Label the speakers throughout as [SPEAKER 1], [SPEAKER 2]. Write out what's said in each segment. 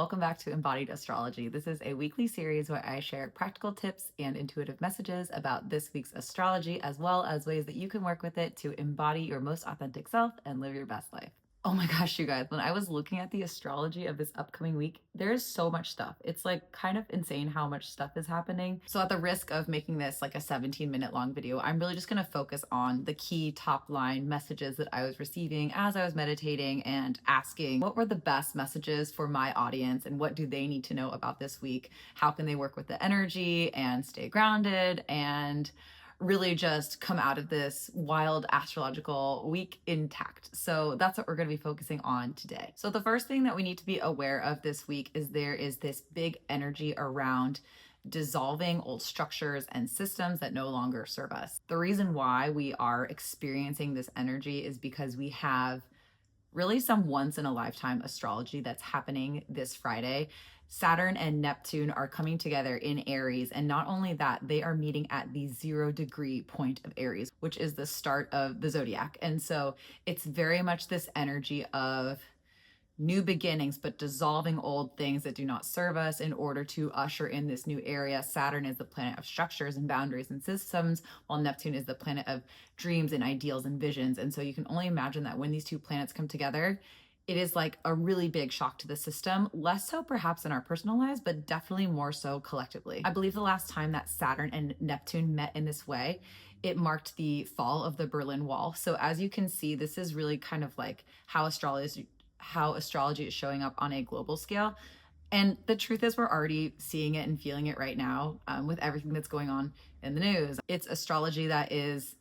[SPEAKER 1] Welcome back to Embodied Astrology. This is a weekly series where I share practical tips and intuitive messages about this week's astrology, as well as ways that you can work with it to embody your most authentic self and live your best life. Oh my gosh, you guys, when I was looking at the astrology of this upcoming week, there's so much stuff. It's like kind of insane how much stuff is happening. So at the risk of making this like a 17-minute long video, I'm really just going to focus on the key top line messages that I was receiving as I was meditating and asking what were the best messages for my audience and what do they need to know about this week? How can they work with the energy and stay grounded and really just come out of this wild astrological week intact. So that's what we're going to be focusing on today. So the first thing that we need to be aware of this week is there is this big energy around dissolving old structures and systems that no longer serve us. The reason why we are experiencing this energy is because we have really some once in a lifetime astrology that's happening this Friday. Saturn and Neptune are coming together in Aries. And not only that, they are meeting at the 0-degree point of Aries, which is the start of the zodiac. And so it's very much this energy of new beginnings, but dissolving old things that do not serve us in order to usher in this new area. Saturn is the planet of structures and boundaries and systems, while Neptune is the planet of dreams and ideals and visions. And so you can only imagine that when these two planets come together, it is like a really big shock to the system, less so perhaps in our personal lives, but definitely more so collectively. I believe the last time that Saturn and Neptune met in this way, it marked the fall of the Berlin Wall. So as you can see, this is really kind of like how astrology is showing up on a global scale. And the truth is we're already seeing it and feeling it right now with everything that's going on in the news. It's astrology that is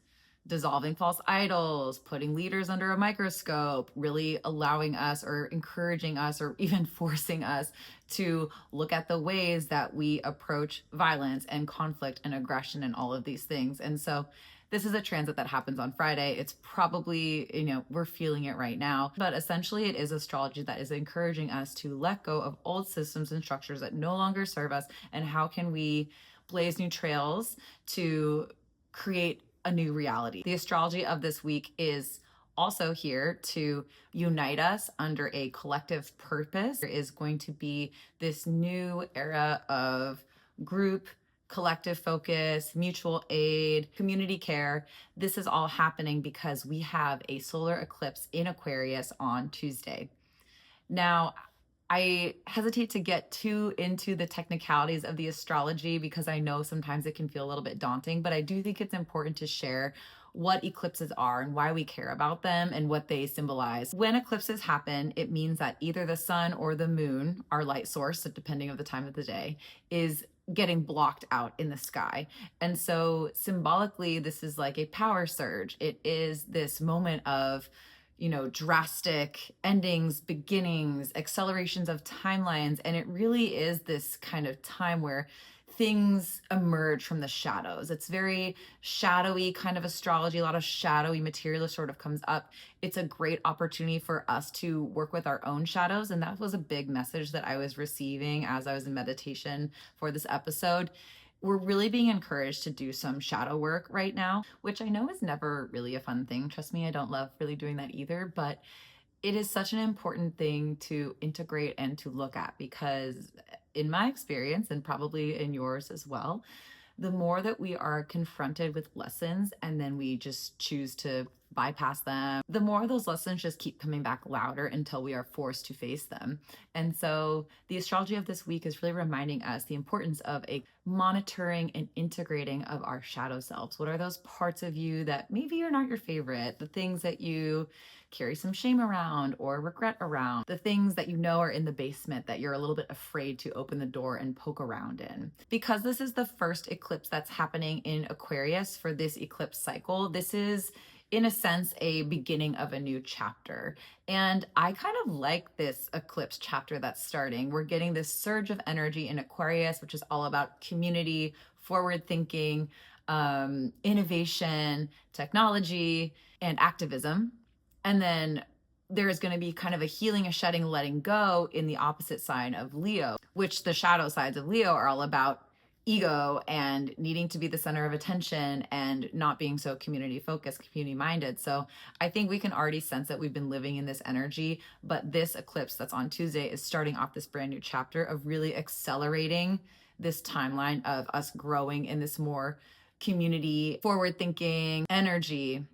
[SPEAKER 1] dissolving false idols, putting leaders under a microscope, really allowing us or encouraging us or even forcing us to look at the ways that we approach violence and conflict and aggression and all of these things. And so this is a transit that happens on Friday. It's probably, we're feeling it right now, but essentially it is astrology that is encouraging us to let go of old systems and structures that no longer serve us. And how can we blaze new trails to create a new reality? The astrology of this week is also here to unite us under a collective purpose. There is going to be this new era of group, collective focus, mutual aid, community care. This is all happening because we have a solar eclipse in Aquarius on Tuesday. Now, I hesitate to get too into the technicalities of the astrology because I know sometimes it can feel a little bit daunting, but I do think it's important to share what eclipses are and why we care about them and what they symbolize. When eclipses happen, it means that either the sun or the moon, our light source, depending on the time of the day, is getting blocked out in the sky. And so symbolically, this is like a power surge. It is this moment of drastic endings, beginnings, accelerations of timelines. And it really is this kind of time where things emerge from the shadows. It's very shadowy kind of astrology. A lot of shadowy material sort of comes up. It's a great opportunity for us to work with our own shadows. And that was a big message that I was receiving as I was in meditation for this episode. We're really being encouraged to do some shadow work right now, which I know is never really a fun thing. Trust me, I don't love really doing that either, but it is such an important thing to integrate and to look at because in my experience, and probably in yours as well, the more that we are confronted with lessons and then we just choose to bypass them, the more those lessons just keep coming back louder until we are forced to face them. And so the astrology of this week is really reminding us the importance of a monitoring and integrating of our shadow selves. What are those parts of you that maybe are not your favorite? The things that you carry some shame around or regret around, the things that are in the basement that you're a little bit afraid to open the door and poke around in. Because this is the first eclipse that's happening in Aquarius for this eclipse cycle, this is in a sense a beginning of a new chapter. And I kind of like this eclipse chapter that's starting. We're getting this surge of energy in Aquarius, which is all about community, forward thinking, innovation, technology, and activism. And then there is going to be kind of a healing, a shedding, letting go in the opposite sign of Leo, which the shadow sides of Leo are all about ego and needing to be the center of attention and not being so community focused, community minded. So I think we can already sense that we've been living in this energy, but this eclipse that's on Tuesday is starting off this brand new chapter of really accelerating this timeline of us growing in this more community forward thinking energy.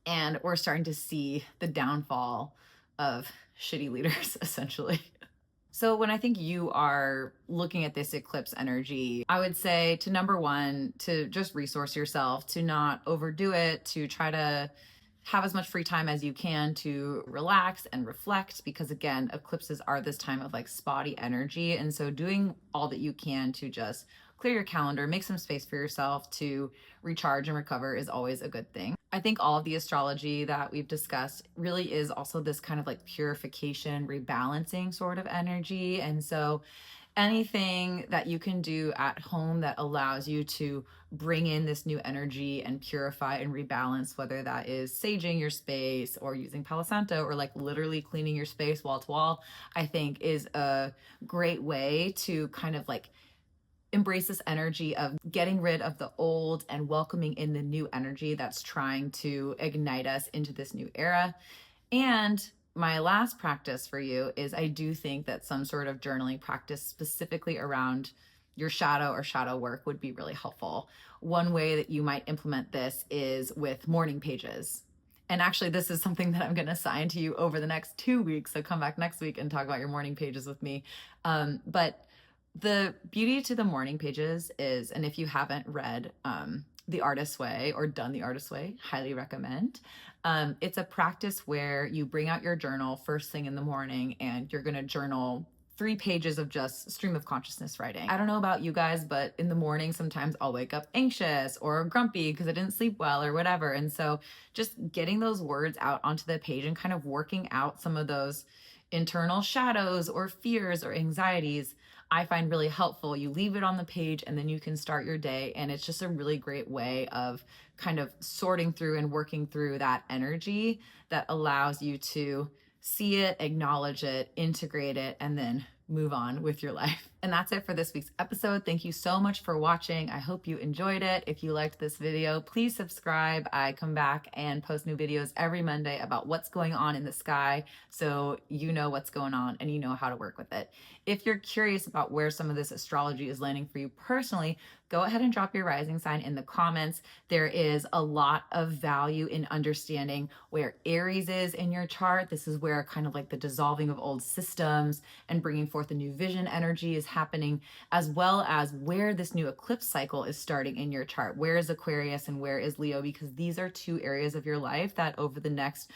[SPEAKER 1] And we're starting to see the downfall of shitty leaders, essentially. So when I think you are looking at this eclipse energy, I would say to number one, to just resource yourself, to not overdo it, to try to have as much free time as you can to relax and reflect, because again, eclipses are this time of like spotty energy. And so doing all that you can to just clear your calendar, make some space for yourself to recharge and recover is always a good thing. I think all of the astrology that we've discussed really is also this kind of like purification, rebalancing sort of energy. And so anything that you can do at home that allows you to bring in this new energy and purify and rebalance, whether that is saging your space or using Palo Santo or like literally cleaning your space wall to wall, I think is a great way to kind of like embrace this energy of getting rid of the old and welcoming in the new energy that's trying to ignite us into this new era. And my last practice for you is I do think that some sort of journaling practice specifically around your shadow or shadow work would be really helpful. One way that you might implement this is with morning pages. And actually, this is something that I'm going to assign to you over the next 2 weeks. So come back next week and talk about your morning pages with me. But the beauty to the morning pages is, and if you haven't read The Artist's Way or done The Artist's Way, highly recommend. It's a practice where you bring out your journal first thing in the morning and you're going to journal 3 pages of just stream of consciousness writing. I don't know about you guys, but in the morning, sometimes I'll wake up anxious or grumpy because I didn't sleep well or whatever. And so just getting those words out onto the page and kind of working out some of those internal shadows or fears or anxieties, I find really helpful. You leave it on the page and then you can start your day. And it's just a really great way of kind of sorting through and working through that energy that allows you to see it, acknowledge it, integrate it, and then move on with your life. And that's it for this week's episode. Thank you so much for watching. I hope you enjoyed it. If you liked this video, please subscribe. I come back and post new videos every Monday about what's going on in the sky, so you know what's going on and you know how to work with it. If you're curious about where some of this astrology is landing for you personally, go ahead and drop your rising sign in the comments. There is a lot of value in understanding where Aries is in your chart. This is where kind of like the dissolving of old systems and bringing forth a new vision energy is happening, as well as where this new eclipse cycle is starting in your chart. Where is Aquarius and where is Leo? Because these are 2 areas of your life that over the next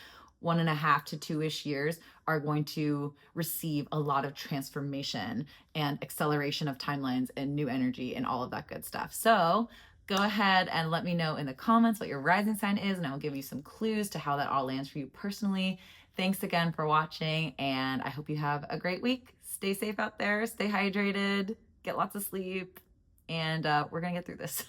[SPEAKER 1] 1.5 to 2-ish years are going to receive a lot of transformation and acceleration of timelines and new energy and all of that good stuff. So go ahead and let me know in the comments what your rising sign is, and I will give you some clues to how that all lands for you personally. Thanks again for watching, and I hope you have a great week. Stay safe out there, stay hydrated, get lots of sleep, and we're gonna get through this.